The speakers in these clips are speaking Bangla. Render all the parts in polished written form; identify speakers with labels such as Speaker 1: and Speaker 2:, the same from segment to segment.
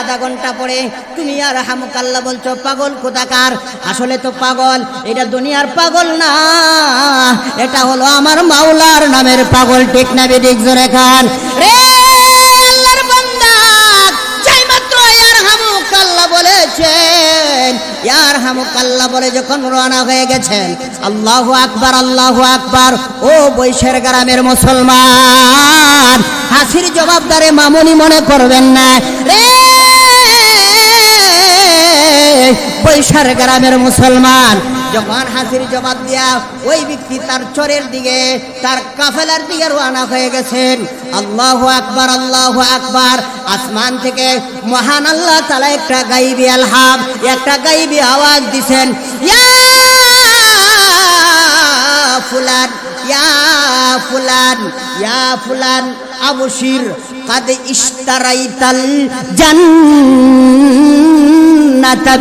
Speaker 1: আধা ঘন্টা পরে তুমি ইয়ারহামুকাল্লাহ বলছো। পাগল কোথাকার? আসলে তো পাগল এটা দুনিয়ার পাগল না, এটা হলো আমার মাওলার নামের পাগল। ঠিক না বেঠিক? জোরে খান রে আল্লাহর বান্দা। যাই মাত্র ইয়ারহামুকাল্লাহ বলেছেন, ইয়ারহামুকাল্লাহ বলে যখন রওনা হয়ে গেছেন, আল্লাহু আকবার, আল্লাহু আকবার। ও বৈশের গ্রামের মুসলমান, হাসির জবাবদারে মামুনি মনে করবেন না রে। বৈশের গ্রামের মুসলমান যখন হাসির জবাব দিয়া ওই ব্যক্তি তার চরের দিকে, তার কাফেলার দিকে রওনা হয়ে গেছেন। আল্লাহু আকবার, আল্লাহু আকবার। আসমান থেকে মহান আল্লাহ তাআলা একটা গায়বী আলহাম, একটা গায়বী আওয়াজ দিবেন, ইয়া ফুলান, ইয়া ফুলান, ইয়া ফুলান আবশির কাদ ইশতারাইতাল জান্নাতা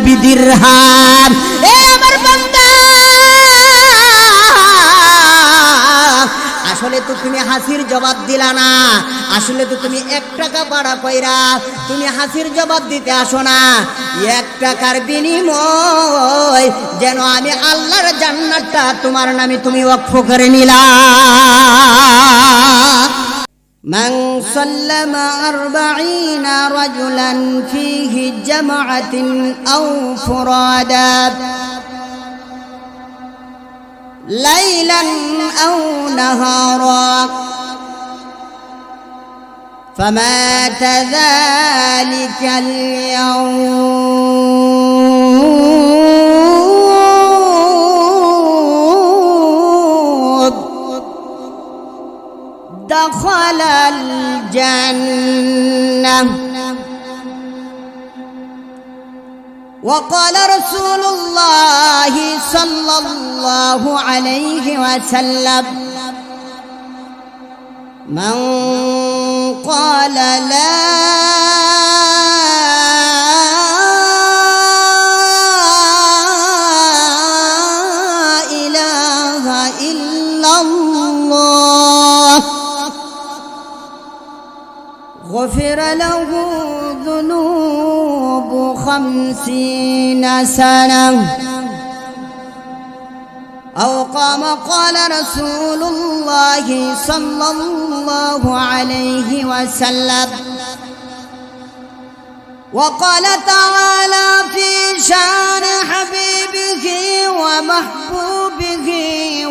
Speaker 1: বিদিরহাম। এ আমার বান্দা, আসলে তো তুমি হাসির জবাব দিলা না, আসলে তো তুমি 1 টাকা ভাড়া কইরা তুমি হাসির জবাব দিতে আসো না। 1 টাকার বিনিময় যেন আমি আল্লাহর জান্নাতটা তোমার নামে তুমি ওয়াকফ করে নিলা। من سلم 40 رجلا فيه جمعة أو فرادا ليلا أو نهارا فمات ذلك اليوم دخل الجنة. وقال رسول الله صلى الله عليه وسلم من قال لا إله إلا الله غفر له ذنوب 50 سنة أو كما قال رسول الله صلى الله عليه وسلم. وقال تعالى في شان حبيبه ومحبوبه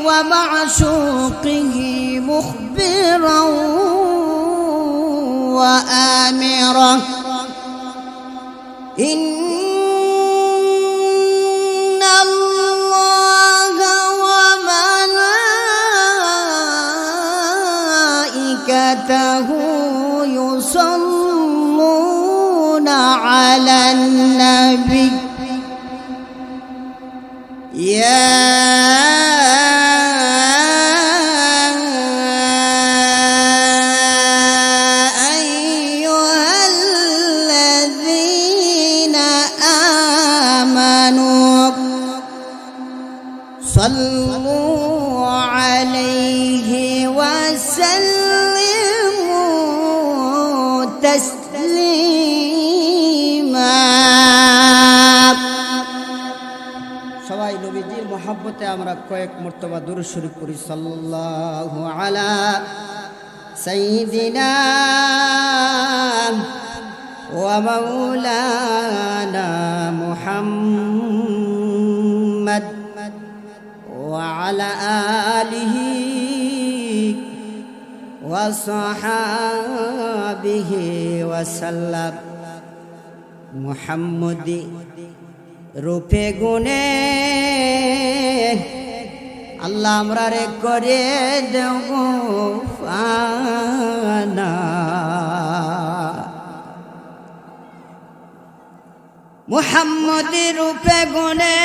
Speaker 1: ومعشوقه مخبرا وآمرا إن الله وملائكته يصلون على النبي يا صلوا عليه وسلموا تسليما. সবাই নবীজির মহব্বতে আমরা কয়েক মর্তবা দুরূদ শরীফ পড়ি। সাল্লাল্লাহু আলা সাইয়্যিদিনা ওয়া মাওলানা মুহাম্মদ وعلى آله وصحابه وسلم. মুহাম্মদি রূপে গুণে আল্লাহ আমরা রে করে দেব ফানা। মুহাম্মদি রূপে গুণে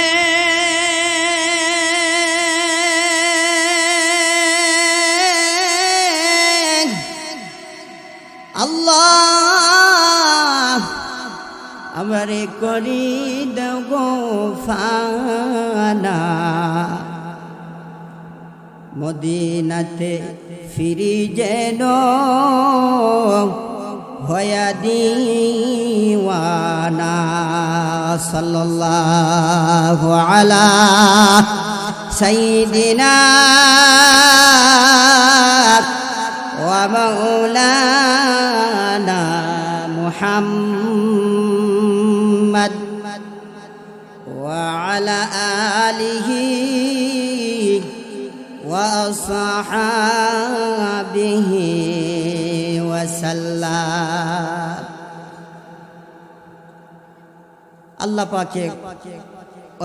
Speaker 1: আল্লাহ আমারে করি দেব ফানা। মদিনাতে ফিরি যেন হয়া দিওয়ানা সাল্লাল্লাহু আলা সাইয়্যিদিনা ওয়া মাওলানা মুহাম্মদ ওয়া আলা আলিহি ওয়া আসহাবিহি ওয়া সাল্লাম। আল্লাহ পাকের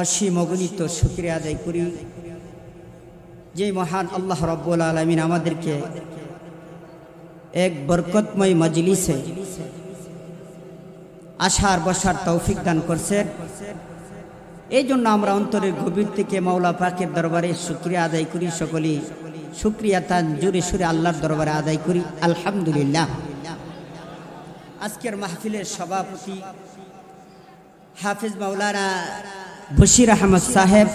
Speaker 1: অসীম অগণিত শুকরিয়া আদায় করি, যে মহান আল্লাহ রাব্বুল আলামিন আমাদেরকে এক বরকতময় মজলিসে আসার বসার তৌফিক দান করছেন। এই জন্য আমরা অন্তরের গভীর থেকে মাওলা পাকের দরবারে শুকরিয়া আদায় করি। সকলেই শুকরিয়া তান জোরে সুরে আল্লাহর দরবারে আদায় করি, আলহামদুলিল্লাহ। আজকের মাহফিলের সভাপতি হাফিজ মাওলানা বশির আহমদ সাহেব,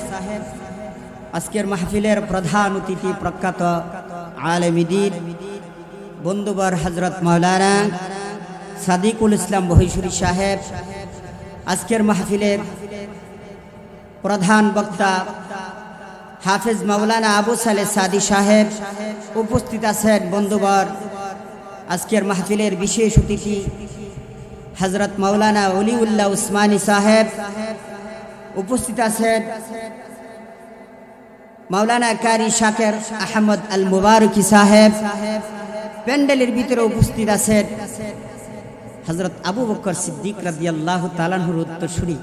Speaker 1: আজকের মাহফিলের প্রধান অতিথি প্রখ্যাত আলেমে দ্বীন বন্ধুবর হযরত মাওলানা সাদিকুল ইসলাম বহিশুরি সাহেব, আজকের মাহফিলের প্রধান বক্তা হাফিজ মাওলানা আবু সালেহ সাদি সাহেব, উপস্থিত আছেন বন্ধুবর আজকের মাহফিলের বিশেষ অতিথি হযরত মাওলানা ওলিউল্লাহ উসমানী সাহেব, উপস্থিত আছেন মাওলানা কারি শাকের আহমদ আল মুবারকি সাহেব, প্যান্ডেলের ভিতরে উপস্থিত আছেন হযরত আবু বকর সিদ্দিক রাদিয়াল্লাহু তাআলা আনহুর উত্তরসূরি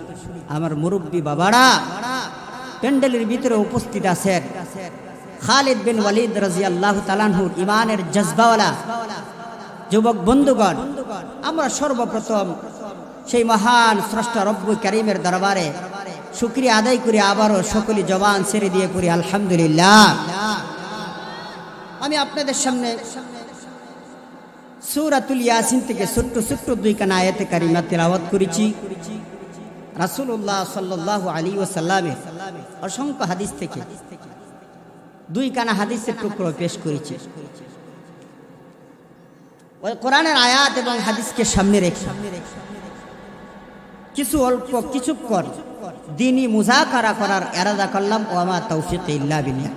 Speaker 1: আমার মুরব্বী বাবারা, প্যান্ডেলের ভিতরে উপস্থিত আছেন খালিদ বিন ওয়ালিদ রাদিয়াল্লাহু তাআলা আনহুর ইমানের জজবাওয়ালা যুবক বন্ধুগণ। আমরা সর্বপ্রথম সেই মহান স্রষ্টা রব্বুল কারীমের দরবারে শুকরিয়া আদায় করি, আবারও সকলে জবান ছেড়ে দিয়ে পড়ি আলহামদুলিল্লাহ। আমি আপনাদের সামনে সূরাতুল ইয়াসিন থেকে ছোট্ট ছোট্ট দুইখানা আয়াতে কারিমা তিলাওয়াত করেছি। রাসূলুল্লাহ সাল্লাল্লাহু আলাইহি ওয়াসাল্লামের অসংখ্য হাদিস থেকে দুইখানা হাদিসের টুকরো পেশ করেছি। ওই কোরআনের আয়াত এবং হাদিসকে সামনে রেখে কিছু অল্প কিছুক্ষণ দ্বীনি মুযাকারা করার ইরাদা করলাম। ওয়া মা তাওফীক ইল্লা বিল্লাহ।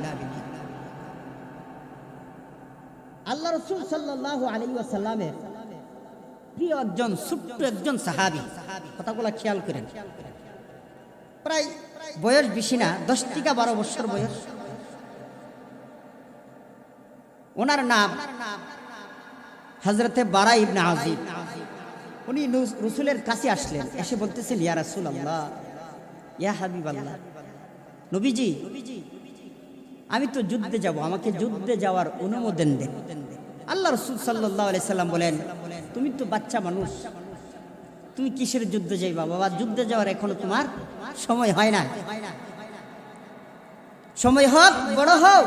Speaker 1: আল্লাহ রাসূল সাল্লাল্লাহু আলাইহি ওয়াসাল্লামের প্রিয় একজন ছোট্ট একজন সাহাবী, কথাগুলো খেয়াল করেন, প্রায় বয়স বেশি না, 10 থেকে 12 বছর বয়স। ওনার নাম হযরতে বারা ইবনে আযিব। উনি রাসূলের কাছে আসলেন, এসে বলতেছেন, ইয়া রাসূলুল্লাহ, ইয়া হাবিবাল্লাহ, নবীজি আমি তো যুদ্ধে যাব, আমাকে যুদ্ধে যাওয়ার অনুমোদন দেন। আল্লাহ রাসূল সাল্লাল্লাহু আলাইহি সাল্লাম বলেন, তুমি তো বাচ্চা মানুষ, তুমি কিসের যুদ্ধে যাইবা বাবা? যুদ্ধে যাওয়ার এখনো তোমার সময় হয় না। সময় হোক, বড় হও,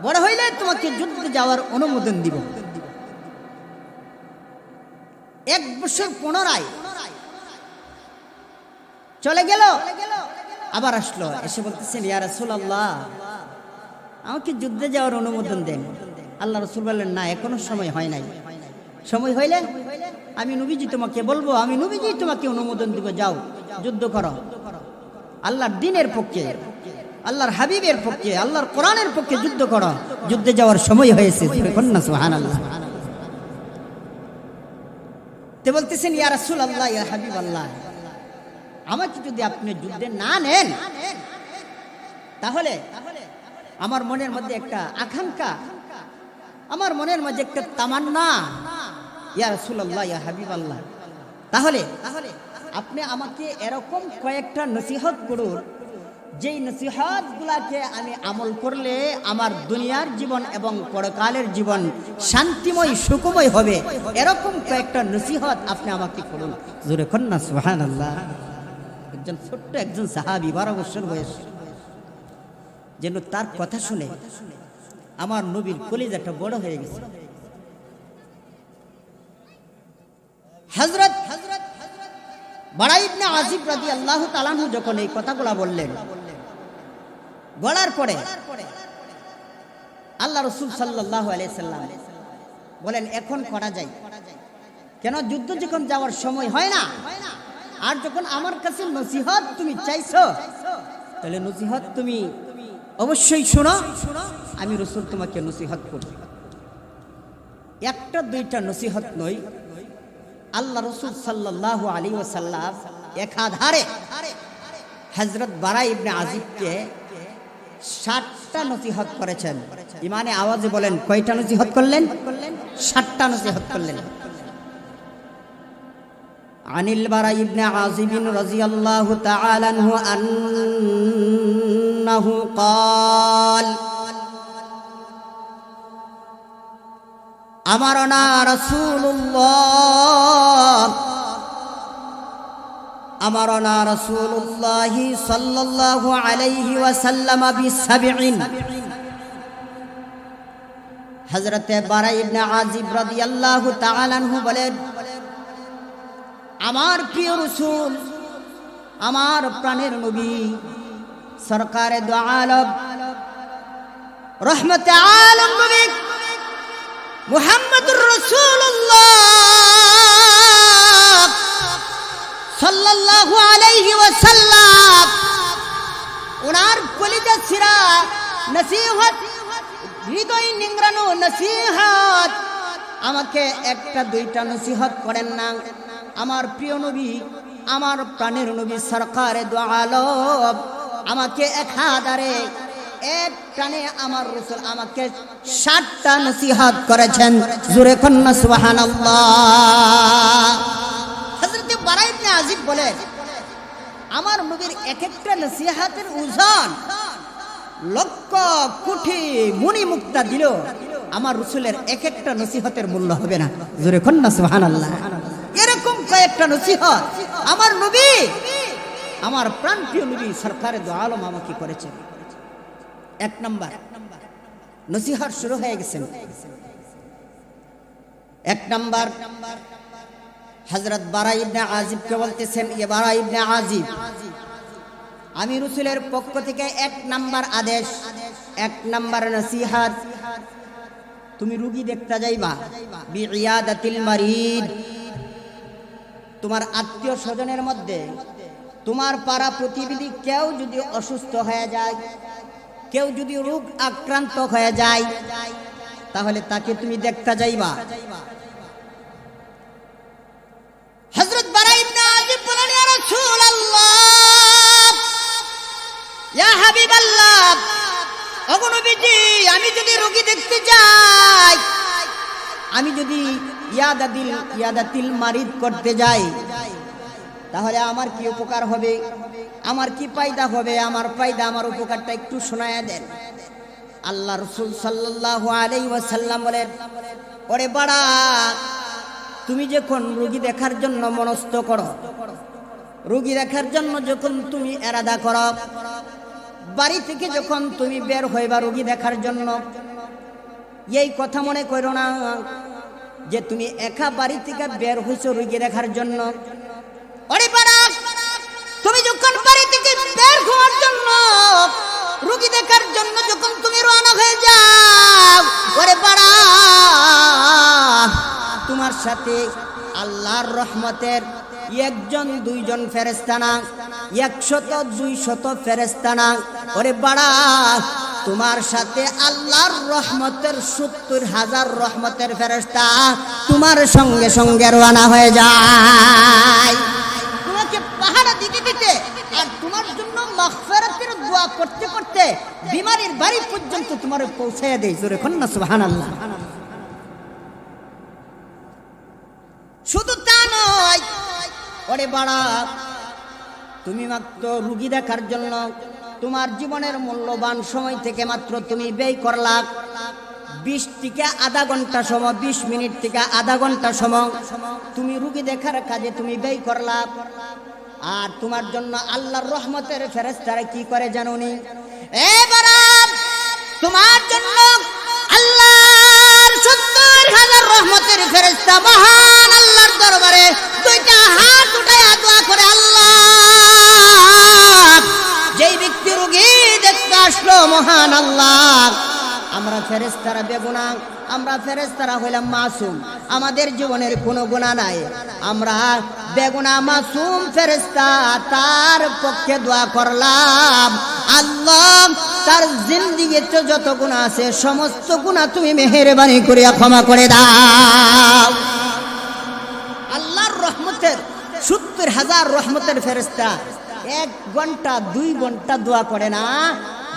Speaker 1: বড় হইলে তোমাকে যুদ্ধে যাওয়ার অনুমোদন দিব। 1 বছর পুনরায় চলে গেল, আবার আসলো, এসে বলতেছেন, ইয়া রাসূলুল্লাহ, আমাকে যুদ্ধে যাওয়ার অনুমোদন দেন। আল্লাহ রাসূল বললেন, না, এখনো সময় হয় নাই। সময় হইলে আমি নবীজি তোমাকে বলবো, আমি নবীজি তোমাকে অনুমোদন দিব, যাও যুদ্ধ করো। আল্লাহর দ্বীনের পক্ষে, আল্লাহর হাবিবের পক্ষে, আল্লাহর কোরআনের পক্ষে যুদ্ধ করো। যুদ্ধে যাওয়ার সময় হয়েছে। সুবহানাল্লাহ। তে বলতেছেন, ইয়া রাসূলুল্লাহ, ইয়া হাবিবাল্লাহ, আমাকে যদি আপনি যুদ্ধে না নেন, তাহলে আমার মনের মধ্যে একটা আকাঙ্ক্ষা, আমার মনের মধ্যে একটা তামান্না, ইয়া রাসূলুল্লাহ, ইয়া হাবিবাল্লাহ, তাহলে আপনি আমাকে এরকম কয়েকটা নসিহত করুন, যেই নসিহতগুলোকে আমি আমল করলে আমার দুনিয়ার জীবন এবং পরকালের জীবন শান্তিময় সুখময় হবে। এরকম কয়েকটা নসিহত আপনি আমাকে করুন। জোরে কন্না সুবহানাল্লাহ। একজন ছোট্ট একজন সাহাবী, 12 বছর বয়স, যেন তার কথা শুনে আমার নবীর কলিজাটা বড় হয়ে গেছে। হযরত বারা ইবনে আযিব রাদিয়াল্লাহু তাআলা আনহু যখন এই কথাগুলো বললেন, বলার পরে আল্লাহ রাসূল সাল্লাল্লাহু আলাইহি সাল্লাম বলেন এখন করা যায় কেন? যুদ্ধ যখন যাওয়ার সময় হয় না, আর যখন আমার কাছে নসিহত তুমি চাইছো, তাহলে নসিহত তুমি অবশ্যই শোনো। আমি রাসূল তোমাকে নসিহত করব, একটা দুইটা নসিহত নয়। আল্লাহ রাসূল সাল্লাল্লাহু আলাইহি ওয়াসাল্লাম একাধারে হযরত বারা ইবনে আজিবকে 60টা নসিহত করেছেন। ইমানে আওয়াজে বলেন কয়টা নসিহত করলেন? 60টা নসিহত করলেন। আনিল বারা ইবনে আজিব রাদিয়াল্লাহু তাআলা আনহু আন্নাহু قال আমারনা রাসূলুল্লাহ সাল্লাল্লাহু আলাইহি ওয়াসাল্লাম বিসাবঈন। হযরতে বারা ইবনে আজিব রাদিয়াল্লাহু তাআলা আনহু বলেন, আমার প্রিয় রাসূল, আমার প্রাণের নবী, সরকারে দু আলম, রহমতে আলম নবী মুহাম্মদুর রাসূলুল্লাহ সাল্লাল্লাহু আলাইহি ওয়াসাল্লাম ওনার কলিজা ছিঁড়া নসিহত, হৃদয় নিংড়ানো নসিহত আমাকে একটা দুইটা নসিহত করেন না। আমার প্রিয় নবী, আমার প্রাণের নবী সরকারে দু আলম আমাকে একাধারে এক টানে আমার রাসূল আমাকে 60টা নসিহত করেছেন। জোরে কন্না সুবহানাল্লাহ। হযরত বারা ইবনে আজিব বলেন, আমার নবীর এক একটা নসিহতের ওজন লক্ষ কোটি মুনি মুক্তা দিল, আমার রাসূলের এক একটা নসিহতের মূল্য হবে না। জোরে কন্না সুবহানাল্লাহ। এরকম কয়েকটা নসিহত আমার নবী, আমার প্রাণপ্রিয় নবী সরকারে দু আলম আমাকে করেছেন। এক নাম্বার নসিহত শুরু হয়ে গেছেন। এক নাম্বার হযরত বারা ইবনে আজিবকে বলতেছেন, এ বারা ইবনে আজিব, আমি রাসূলের পক্ষ থেকে এক নাম্বার আদেশ, এক নাম্বার নসিহত, তুমি রোগী দেখতে যাইবা। বিইয়াদাতিল মারিদ, তোমার আত্মীয় স্বজনের মধ্যে তোমার পাড়া প্রতিবেশী কেউ যদি অসুস্থ হয়ে যায়, কেউ যদি রোগ আক্রান্ত হয়ে যায়, তাহলে তাকে তুমি দেখতে যাইবা। হযরত বারা ইবনে আজিব বলেন, ইয়া রাসূলুল্লাহ, ইয়া হাবিবাল্লাহ, ওগো নবীজি, আমি যদি রোগী দেখতে যাই, আমি যদি ইয়াদাতিল মারিদ করতে যাই, তাহলে আমার কি উপকার হবে, আমার কি ফায়দা হবে? আমার ফায়দা, আমার উপকারটা একটু শোনায়া দেন। আল্লাহ রাসূল সাল্লাল্লাহু আলাইহি ওয়াসাল্লাম বলেন, ওরে বাড়া, তুমি যখন রোগী দেখার জন্য মনস্থ করো, রোগী দেখার জন্য যখন তুমি এরাদা করো, বাড়ি থেকে যখন তুমি বের হইবা রোগী দেখার জন্য, এই কথা মনে করো না যে তুমি একা বাড়ি থেকে বের হইছো রোগী দেখার জন্য। ওরে বাড়া, তুমি যখন বাড়ি থেকে বের হওয়ার জন্য, রোগী দেখার জন্য যখন তুমি রওনা হয়ে যাও, ওরে বাড়া, তোমার সাথে আল্লাহর রহমতের একজন দুইজন ফেরেশতা না, 100-200 ফেরেশতা না। ওরে বাড়া, তোমার সাথে আল্লাহর রহমতের 70,000 রহমতের ফেরেশতা তোমার সঙ্গে সঙ্গে রওনা হয়ে যায়, তোমাকে পাহারা দিতে দিতে, আর তোমার জন্য মাগফিরাতের দোয়া করতে করতে বিমারির বাড়ি পর্যন্ত তোমার পৌঁছায় দেয়। জোরে কন্না সুবহানাল্লাহ। শুধু তা নয়, ওরে বাড়া, তুমি মাত্র রোগী দেখার জন্য তোমার জীবনের মূল্যবান সময় থেকে মাত্র তুমি ব্যয় করলা 20 থেকে আধা ঘন্টা সময়, 20 মিনিট থেকে আধা ঘন্টা সময় তুমি রোগী দেখার কাজে তুমি ব্যয় করলা। আর তোমার জন্য আল্লাহর রহমতের ফেরেশতারা কি করে জানোনি? এবারে তোমার জন্য আল্লাহর 70,000 রহমতের ফেরেশতা মহান আল্লাহর দরবারে দুইটা হাত উঠায়া দোয়া করে, আল্লাহ, যেই ব্যক্তি রোগী দেখতে আসলো, মহান আল্লাহ, আমরা ফেরেশতারা বেগুনাহ, আমরা ফেরেশতারা হইলাম মাসুম, আমাদের জীবনের কোনো গুনাহ নাই, আমরা বেগুনাহ মাসুম ফেরেশতা, তার পক্ষে দোয়া করলাম, আল্লাহ তার জিন্দেগিতে যত গুনাহ আছে সমস্ত গুনাহ তুমি মেহেরবানি করিয়া ক্ষমা করে দাও। আল্লাহর রহমতের 70,000 রহমতের ফেরেশতা 1 ঘন্টা 2 ঘন্টা দোয়া করে না।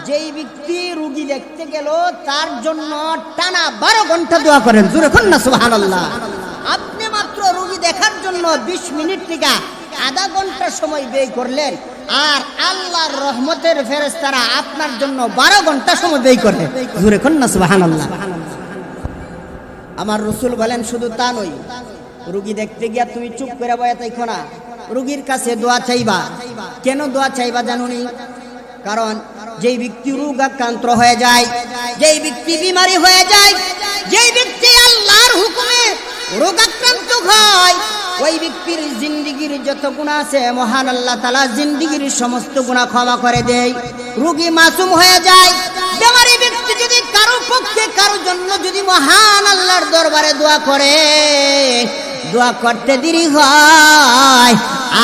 Speaker 1: যেই ব্যক্তি রোগী দেখতে গেল তার জন্য টানা 12 ঘন্টা দোয়া করেন, জোরে কোন না সুবহানাল্লাহ। আপনি মাত্র রোগী দেখার জন্য 20 মিনিট থেকে আধা ঘন্টা সময় ব্যয় করলেন, আর আল্লাহর রহমতের ফেরেশতারা আপনার জন্য 12 ঘন্টা সময় ব্যয় করে, জোরে কোন না সুবহানাল্লাহ। আমার রাসূল বলেন শুধু তা নয়, রোগী দেখতে গিয়া তুমি চুপ করে বসে থাকো না, রোগীর কাছে দোয়া চাইবা। কেন দোয়া চাইবা জানুনি? কারণ যেই ব্যক্তি রোগ আক্রান্ত হয়ে যায়, যেই ব্যক্তি বিমারি হয়ে যায়, যেই ব্যক্তি আল্লাহর হুকুমে রোগ আক্রান্ত হয়, ওই ব্যক্তির জিন্দেগির যত গুনাহ আছে মহান আল্লাহ তাআলা জিন্দেগির সমস্ত গুনাহ ক্ষমা করে দেয়। রোগী মাসুম হয়ে যায়। বিমারি ব্যক্তি যদি কারো পক্ষে কারো জন্য যদি মহান আল্লাহর দরবারে দোয়া করে, দোয়া করতে দেরি হয়,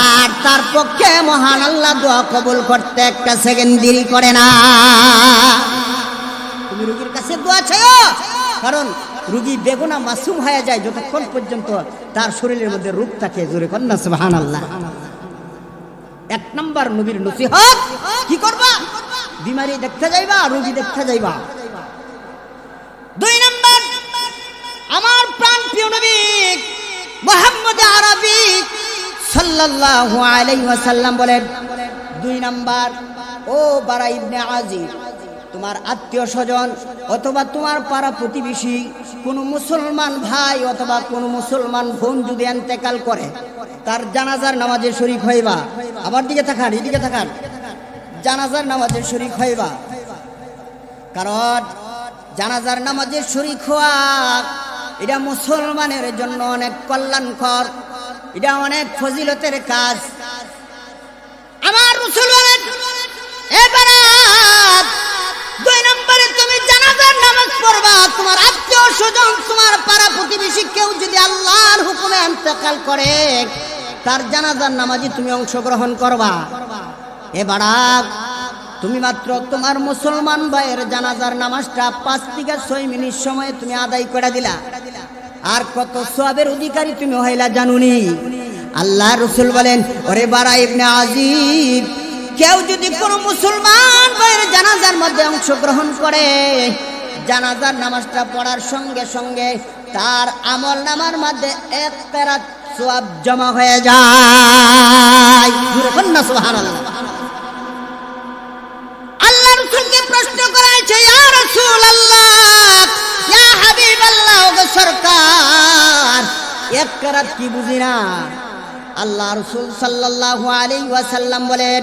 Speaker 1: আর তার পক্ষে মহান আল্লাহ দোয়া কবুল করতে একটা সেকেন্ড দেরি করে না। তুমি রোগীর কাছে দোয়া চাইও, কারণ রোগী বেগুনাহ মাসুম হয়ে যায় যতক্ষণ পর্যন্ত তার শরীরের মধ্যে রূপ থাকে, জোরে কোন না সুবহানাল্লাহ। 1 নম্বর নবীর নসিহত কি করবা? বিমারি দেখতে যাইবা, রোগী দেখতে যাইবা। 2 নম্বর আমার প্রাণ প্রিয় নবী মুহাম্মদ আরবি সাল্লাল্লাহু আলাইহি ওয়াসাল্লাম বলেন, 2 নম্বর, ও বারা ইবনে আজিব, তোমার আত্মীয় স্বজন অথবা তোমার পাড়া প্রতিবেশী কোনো মুসলমান ভাই অথবা কোনো মুসলমান বোন যদি ইন্তেকাল করে, তার জানাজার নামাজে শরীক হইবা। আবার দিকে তাকান, এদিকে তাকান, জানাজার নামাজে শরীক হইবা। কারণ জানাজার নামাজে শরীক হওয়া এটা মুসলমানের জন্য অনেক কল্যাণকর, এটা অনেক ফজিলতের কাজ। আমার রাসূল বলেন, এবারে 2 নম্বরে তুমি জানাজার নামাজ পড়বা। তোমার আত্মীয় স্বজন, তোমার পাড়া প্রতিবেশী কেউ যদি আল্লাহর হুকুমে ইন্তেকাল করে, তার জানাজার নামাজে তুমি অংশগ্রহণ করবা। এবারে তুমি মাত্র তোমার মুসলমান ভাইয়ের জানাজার নামাজটা 5 থেকে 6 মিনিট সময়ে তুমি আদায় করে দিলা, আর কত সওয়াবের অধিকারী তুমি হইলা জানুনি? আল্লাহ রাসূল বলেন, ওরে বারা ইবনে আজিব, কেউ যদি কোনো মুসলমান ভাইয়ের জানাজার মধ্যে অংশগ্রহণ করে, জানাজার নামাজটা পড়ার সঙ্গে সঙ্গে তার আমল নামার মধ্যে 1 কেরাত সওয়াব জমা হয়ে যায়, সুবহানাল্লাহ। আল্লাহ রাসূলকে প্রশ্ন করা হয়েছে, ইয়া রাসূলুল্লাহ, ইয়া হাবিবাল্লাহ, ওগো সরকার, 1 কেরাত কি বুঝি না? আল্লাহ রাসূল সাল্লাল্লাহু আলাইহি ওয়াসাল্লাম বলেন,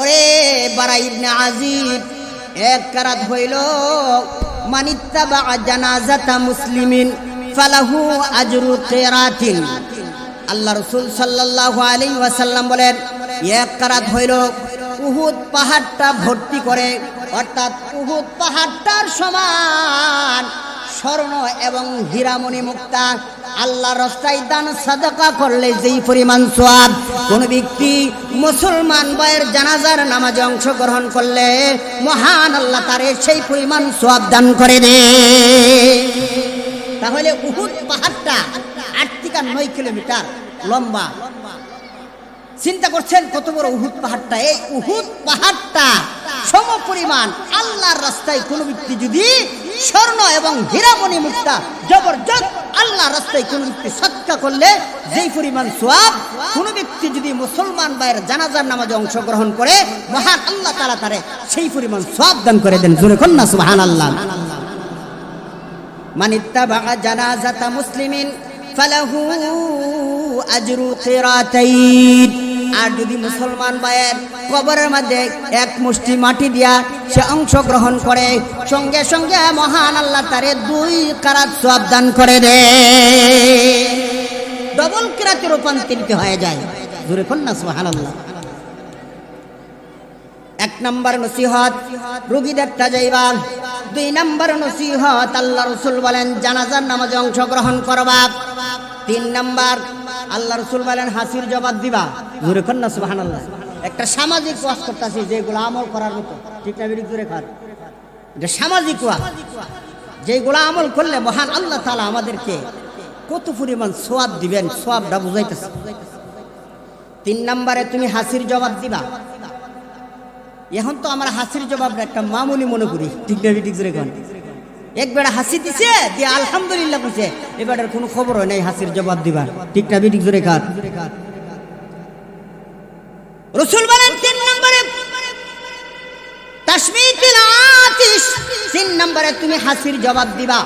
Speaker 1: ওরে বারা ইবনে আজিব, 1 কেরাত হইল মানিত্তাবা জানাজাতা মুসলিমিন ফালাহু আজরু কিরাতিন। আল্লাহ রাসূল সাল্লাল্লাহু আলাইহি ওয়াসাল্লাম বলেন, 1 কেরাত হইল উহুদ পাহাড়টা ভর্তি করে, অর্থাৎ উহুদ পাহাড়টার সমান স্বর্ণ এবং হীরামণি মুক্তা আল্লাহর রাস্তায় দান সাদাকা করলে যেই পরিমাণ সওয়াব, কোন ব্যক্তি মুসলমান ভাইয়ের জানাজার নামাজে অংশগ্রহণ করলে মহান আল্লাহ তারে সেই পরিমাণ সওয়াব দান করে দেয়। তাহলে উহুদ পাহাড়টা 8 থেকে 9 কিলোমিটার লম্বা। চিন্তা করছেন কত বড় উহুদ পাহাড়টা? এই উহুদ পাহাড়টা সম পরিমাণ আল্লাহর রাস্তায় কোন ব্যক্তি যদি স্বর্ণ এবং হীরামণি মুক্তা জবরদস্ত আল্লাহর রাস্তায় কোন ব্যক্তি সদকা করলে যেই পরিমাণ সওয়াব, কোন ব্যক্তি যদি মুসলমান ভাইয়ের জানাজার নামাজে অংশগ্রহণ করে মহান আল্লাহ তাআলা তারে সেই পরিমাণ সওয়াব দান করে দেন, জোরে কোন না সুবহানাল্লাহ। মানিত্তাবা জানাজাতা মুসলিমিন ফালাহু আজরু কিরাতাইন। আর যদি মুসলমান ভাইয়ের কবরের মধ্যে 1 মুষ্টি মাটি দিয়া সে অংশগ্রহণ করে, সঙ্গে সঙ্গে মহান আল্লাহ তারে 2 কেরাত সওয়াব দান করে দেয়, ডবল কেরাতে রূপান্তরিত হয়ে যায়, জোরে কোন না সুবহানাল্লাহ। 1 নম্বর নসিহত, রোগী দেখতে যাইবা, 2 নম্বর নসিহত, আল্লাহ রাসূল বলেন জানাজার নামাজে অংশগ্রহণ করবা। 3 নম্বর আল্লাহ রাসূল বলেন হাসির জবাব দিবা। জোরে কর না সুবহানাল্লাহ। একটা সামাজিক ওয়াজ করতেছি যেগুলো আমল করার মতো, ঠিক না বিড়ি জোরে কর। এটা সামাজিক ওয়াজ যেগুলো আমল করলে মহান আল্লাহ তাআলা আমাদেরকে কত পরিমাণ সওয়াব দিবেন, সওয়াবটা বুঝাইতেছে। 3 নম্বরে তুমি হাসির জবাব দিবা। এখন তো আমরা হাসির জবাবটা একটা মামুলি মনে করি, ঠিক না বিড়ি জোরে কর। একবার হাসি দিছে দিয়ে আলহামদুলিল্লাহ বলছে, এবারের কোনো খবর হয় নাই হাসির জবাব দিবার, ঠিক না বিড়ি জোরে কর। রাসূল বলেন 3 নম্বরে তাশমিতুল আতিশ, 3 নম্বরে তুমি হাসির জবাব দিবা।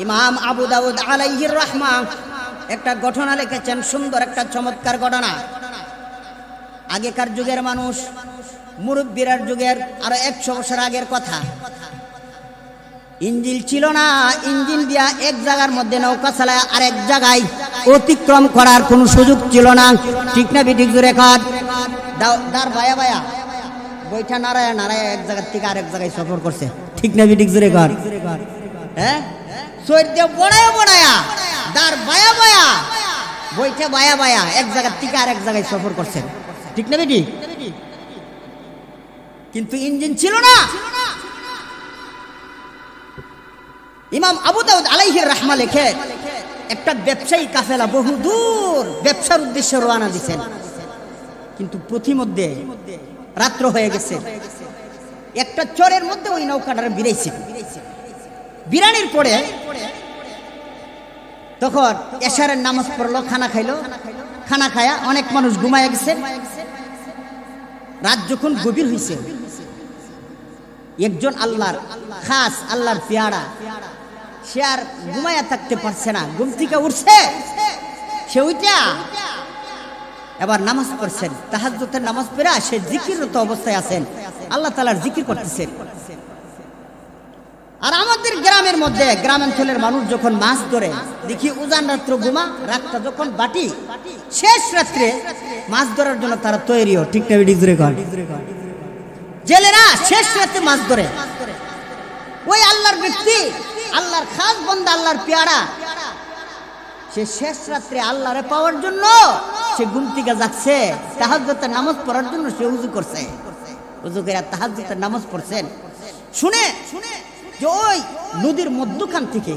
Speaker 1: ইমাম আবু দাউদ আলাইহির রাহমা একটা ঘটনা লিখেছেন, সুন্দর একটা চমৎকার ঘটনা। আগেকার যুগের মানুষ, মুরব্বিরার যুগের আরো 100 বছর আগের কথা। ইঞ্জিন ছিল না, ইঞ্জিন দিয়া এক জায়গার মধ্যে নৌকা চালায় আরেক জায়গায় অতিক্রম করার কোনো সুযোগ ছিল না, ঠিক না বিঠিক জোরে কর। দার বায়া বায়া বইটা নাড়ায় নাড়ায় এক জায়গার থেকে আরেক জায়গায় সফর করছে, ঠিক না বিঠিক জোরে কর। হ্যাঁ, সৈর্য বড়ায়া বড়ায়া দার বায়া বায়া বইটা বায়া বায়া এক জায়গার থেকে আরেক জায়গায় সফর করছে, ঠিক না বিঠি। কিন্তু ইঞ্জিন ছিল না। ইমাম আবু দাউদ আলাইহির রাহমা লেখে একটা ব্যবসায়ী কাফেলা বহু দূর ব্যবসার উদ্দেশ্যে রওনা দিয়েছেন, কিন্তু প্রতিমধ্যে রাত্র হয়ে গেছে। একটা চরের মধ্যে ওই নৌকাটা বিরাইছে। বিরানির পরে তখন এশারের নামাজ পড়লো, খানা খাইলো। খানা খায়া অনেক মানুষ ঘুমায় গেছে। রাত যখন গভীর হয়েছে, একজন আল্লাহর খাস, আল্লাহর পেয়ারা, সে আর ঘুমায়া থাকতে পারছে না, ঘুম থেকে উঠছে। সে উঠা এবার নামাজ পড়ছেন, তাহাজ্জুদের নামাজ পড়া সে জিকিররত অবস্থায় আছেন, আল্লাহ তাআলার জিকির করতেছেন। আর আমাদের গ্রামের মধ্যে, গ্রামাঞ্চলের মানুষ যখন মাছ ধরে দেখি উজান রাত্র ঘুমা, রাতটা যখন বাটি শেষ রাত্রে মাছ ধরার জন্য তারা তৈরিও, ঠিক না বিডি জুড়ে কর। জেলেরা শেষ রাতে মাছ ধরে। ওই আল্লাহর ব্যক্তি, আল্লাহর খাস বান্দা, আল্লাহর পেয়ারা, সে শেষ রাত্রে আল্লাহরে পাওয়ার জন্য সে ঘুম থেকে যাচ্ছে, তাহাজ্জুদের নামাজ পড়ার জন্য সে উযু করছে। উযু করে তাহাজ্জুদের নামাজ পড়ছেন। শুনে যে ওই নদীর মধ্যখান থেকে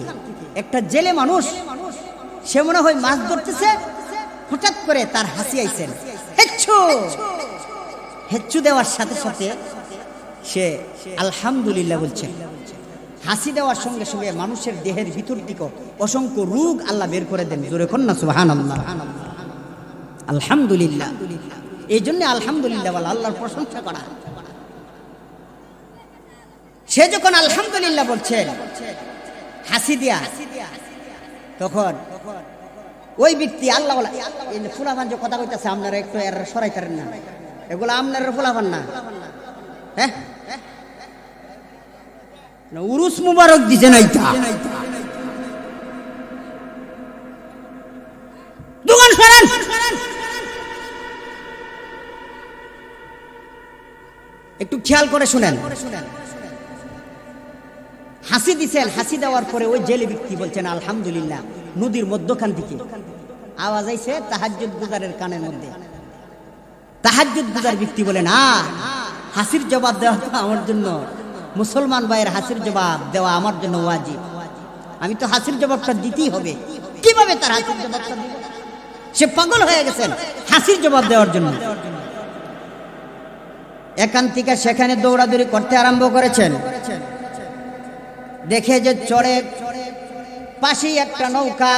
Speaker 1: একটা জেলে মানুষ, সে মনে হয় মাছ ধরতেছে, হঠাৎ করে তার হাসি আইছেন, হেচ্ছু হেচ্ছু দেওয়ার সাথে সাথে সে আলহামদুলিল্লাহ বলছে। হাসি দেওয়ার সঙ্গে সঙ্গে মানুষের দেহের ভিতর দিকে অসংখ্য রোগ আল্লাহ বের করে দেন। জোরে কর না সুবহানাল্লাহ, আলহামদুলিল্লাহ। এই জন্য আলহামদুলিল্লাহ বলা, আল্লাহর প্রশংসা করা। সে যখন আলহামদুলিল্লাহ বলছেন হাসি দিয়া, তখন ওই ব্যক্তি আল্লাহ ফুলাফান যে কথা কইতেছে, আপনারা একটু এর সরাইতারেন না, এগুলো আপনার ফুলাফান না। হ্যাঁ, উরুস মুবারক দিছে না, দোকান সরান। একটু খেয়াল করে শুনেন। হাসি দিছেন, হাসি দেওয়ার পরে ওই জেলে ব্যক্তি বলছেন আলহামদুলিল্লাহ। নদীর মধ্যখান থেকে আওয়াজ আইছে তাহাজ্জুদ গুজারের কানের মধ্যে। তাহাজ্জুদ গুজার ব্যক্তি বলে, না, হাসির জবাব দেওয়া তো আমার জন্য, মুসলমান ভাইয়ের হাসির জবাব দেওয়া আমার জন্য ওয়াজিব। আমি তো হাসির জবাবটা দিতেই হবে। কিভাবে তার হাসির জবাবটা দিব? সে পাগল হয়ে গেছেন হাসির জবাব দেওয়ার জন্য। এখান থেকে সেখানে দৌড়াদৌড়ি করতে আরম্ভ করেছেন। দেখে যে চড়ে পাশেই একটা নৌকা,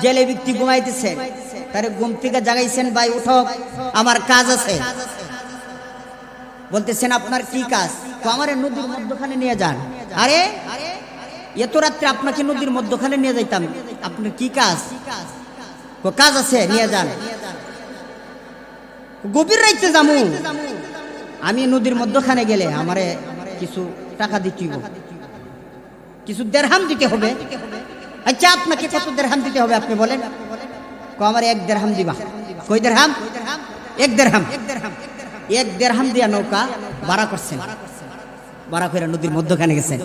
Speaker 1: জেলে ব্যক্তি ঘুমাইতেছে, তারে ঘুম থেকে জাগাইছেন, ভাই উঠো, আমার কাজ আছে। বলতেছেন আপনার কি কাজ? তো আমার নদীর মধ্যখানে নিয়ে যান। আরে এত রাত্রে আপনাকে নদীর মধ্যখানে নিয়ে যাইতাম, আপনার কি কাজ? কাজ আছে, নিয়ে যান। গভীর রাইতে যামু, আমি নদীর মধ্যখানে গেলে আমারে কিছু টাকা দিতে হবে, কিছু দেরহাম দিতে হবে। আচ্ছা, আপনাকে কত দেরহাম দিতে হবে আপনি বলেন? আমার 1 দেরহাম দিবা। কই দেরহাম? 1 দেরহাম। 1 দেরহাম দিয়া নৌকা ভাড়া করছেন। বড় করে নদীর মধ্যখানে গেছেন।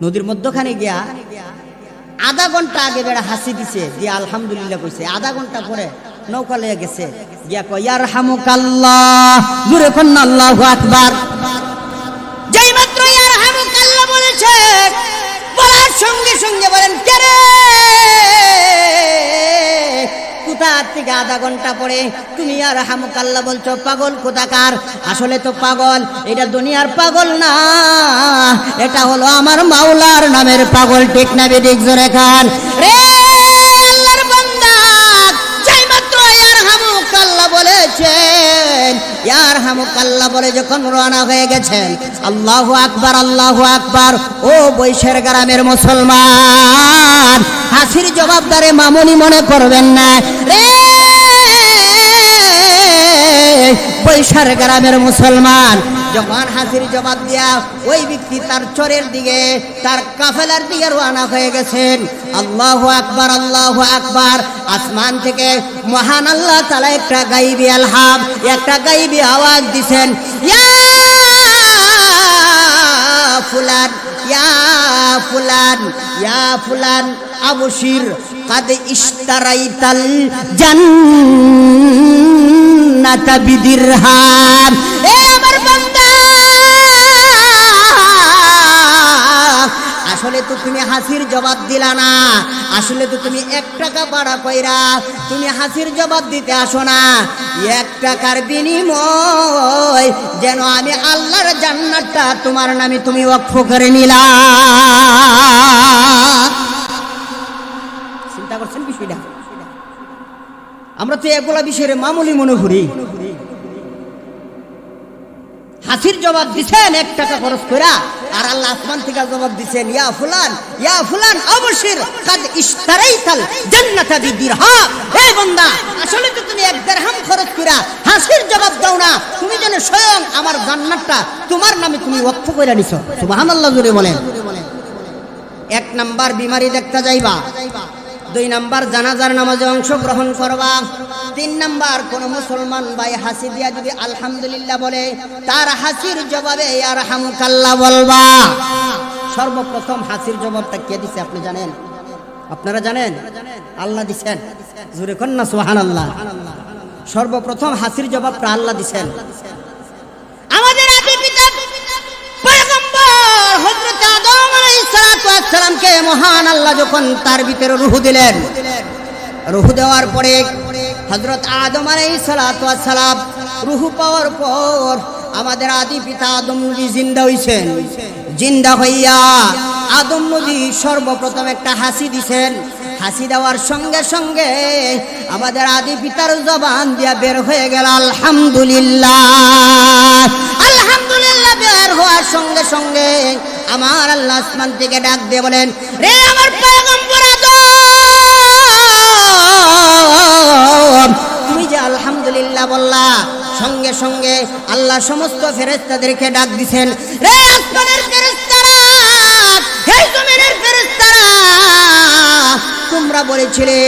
Speaker 1: নদীর মধ্যখানে গিয়া আধা ঘন্টা আগে বেড়া হাসি দিছে, দিয়ে আলহামদুলিল্লাহ কইছে। আধা ঘন্টা পরে নৌকা লইয়া গেছে, গিয়া কয় ইয়ারহামুকাল্লাহ, জোরে কোন আল্লাহু আকবার। যেই মাত্র ইয়ারহামুকাল্লাহ বলেছে, বলার সঙ্গে সঙ্গে বলেন কে রে? কোথা থেকে আধা ঘন্টা পরে তুমি ইয়ারহামুকাল্লাহ বলছো? পাগল কোথাকার? আসলে তো পাগল এটা দুনিয়ার পাগল না, এটা হলো আমার মাওলার নামের পাগল। ঠিক না বেঠিক? জোরে খান রে আল্লাহর বান্দা। যেই মাত্র ইয়ারহামুকাল্লাহ বলেছেন, ইয়ারহামুকাল্লাহ বলে যখন রওনা হয়ে গেছেন, আল্লাহু আকবার, আল্লাহু আকবার। ও বৈশের গ্রামের মুসলমান, হাসির জবাবদারে মামুনি মনে করবেন না রে। বৈশার গ্রামের মুসলমান যখন হাসির জবাব দিয়া ওই ব্যক্তি তার চরের দিকে, তার কাফেলার দিকে রওনা হয়ে গেছেন। আল্লাহু আকবার, আল্লাহু আকবার। আসমান থেকে মহান আল্লাহ তাআলা একটা গায়বী আলহাম, একটা গায়বী আওয়াজ দিবেন, ইয়া ফুলান, ইয়া ফুলান, ইয়া ফুলান আবশির কাদ ইশতারাইতাল জান্নাতা বিদিরহাম। এ আমার বান্দা, আসলে তো তুমি হাসির জবাব দিলা না, আসলে তো তুমি 1 টাকা ভাড়া কইরা তুমি হাসির জবাব দিতে আসো না। 1 টাকার বিনিময় যেন আমি আল্লাহর জান্নাতটা তোমার নামে তুমি ওয়াকফ করে নিলা। চিন্তা করছেন বিষয়টা? আমরা তো এগুলা বিষয়ে মামুলি মনে করি। হাসির জবাব দিছেন 1 টাকা খরচ কইরা, আর আল্লাহ আসমান থেকে জবাব দিছেন, ইয়া ফুলান, ইয়া ফুলান আবশির কাদ ইশতারাইতাল জান্নাতা বিদিরহাম। এই বান্দা, আসলে তো তুমি 1 দিরহাম খরচ কইরা হাসির জবাব দাও না, তুমি যেন স্বয়ং আমার জান্নাতটা তোমার নামে তুমি ওয়াকফ কইরা নিছো। সুবহানাল্লাহ জোরে বলেন। 1 নাম্বার বিমারি দেখতে যাইবা, 2 নাম্বার জানাজার নামাজে অংশগ্রহণ করবা, 3 নাম্বার কোন মুসলমান ভাই হাসি দিয়া যদি আলহামদুলিল্লাহ বলে, তার হাসির জবাবে ইয়ারহামুকাল্লাহ বলবা। সর্বপ্রথম হাসির জবাবটা কে দিছে আপনি জানেন? আপনারা জানেন? আল্লাহ দিছেন। জোরে কোন না সুবহানাল্লাহ। সর্বপ্রথম হাসির জবাবটা আল্লাহ দিছেন। আমাদের আদি পিতা পয়গম্বর হযরত আদম আলাইহিস সালামকে মহান আল্লাহ যখন তার ভিতরে রূহ দিলেন, রূহ দেওয়ার পরে হযরত আদম আলাইহিস সালাম রূহ পাওয়ার পর আমাদের আদি পিতা আদম নবী জিন্দা হইছেন। জিন্দা হইয়া আদম নবী সর্বপ্রথম একটা হাসি দিছেন। হাসি দেওয়ার সঙ্গে সঙ্গে আমাদের আদি পিতার জবান দিয়া বের হয়ে গেল আলহামদুলিল্লাহ। আলহামদুলিল্লাহ বের হওয়ার সঙ্গে সঙ্গে আমার আল্লাহ আসমান থেকে ডাক দিয়ে বলেন, রে আমার পয়গম্বর আদম, তুমি যে আলহামদুলিল্লাহ বললা, সঙ্গে সঙ্গে আল্লাহ সমস্ত ফেরেশতাদেরকে ডাক দিছেন, রে আসমানের ফেরেশতারা, হে জমিনের ফেরেশতারা, তোমরা বলেছিলে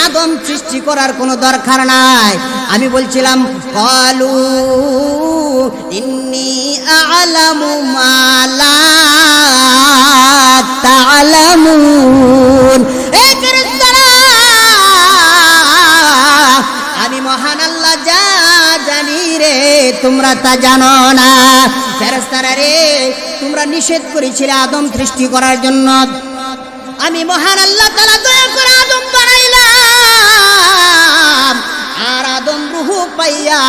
Speaker 1: আদম সৃষ্টি করার কোনো দরকার নাই। আমি বলছিলাম ক্বালু ইন্নী আ'লামু মা লা তা'লামুন। এই ফেরেশতারা, আমি মহান আল্লাহ যা জানি রে, তোমরা তা জানো না। ফেরেশতারা রে, তোমরা নিষেধ করেছিলে আদম সৃষ্টি করার জন্য, আমি মহান আল্লাহ তাআলা দয়া করে আদম বানাইলাম। আর আদম রূহ পাইয়া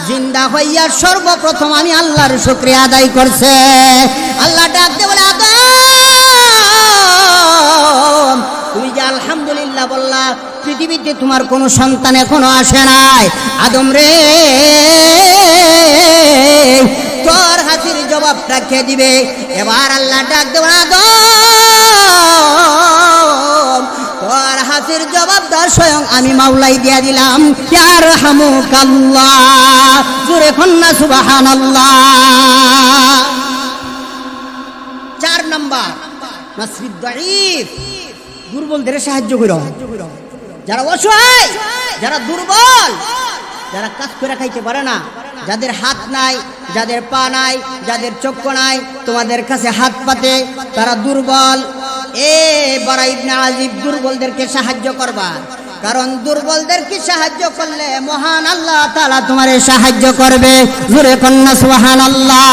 Speaker 1: জিন্দা হইয়া সর্বপ্রথম আমি আল্লাহর শুকরিয়া আদায় করছে। আল্লাহ ডাক দিয়ে বলে, আদম, তুমি যে আলহামদুলিল্লাহ বললা, পৃথিবীতে তোমার কোনো সন্তান এখনো আসে নাই। আদম রে, তোর হাসির জবাবটা কে দিবে? এবার আল্লাহ ডাক দিয়ে বলে, আদম, তোর হাসির জবাবটা স্বয়ং আমি মাওলাই দিয়া দিলাম। ইয়ারহামুকাল্লাহ, জোরে কন্না সুবহানাল্লাহ। 4 নাম্বার নাসরিদ দাঈফ, দুর্বলদের সাহায্য করো। যারা অসহায়, যারা দুর্বল, যারা কাজ করে খাইতে পারে না, যাদের হাত নাই, যাদের পা নাই, যাদের চক্ষু নাই, তোমাদের কাছে হাত পাতে, তারা দুর্বল। বারা ইবনে আজিব দুর্বলদেরকে সাহায্য করবা, কারণ দুর্বলদেরকে সাহায্য করলে মহান আল্লাহ তাআলা তোমারে সাহায্য করবে। জোরে কন্যা সুবহানাল্লাহ।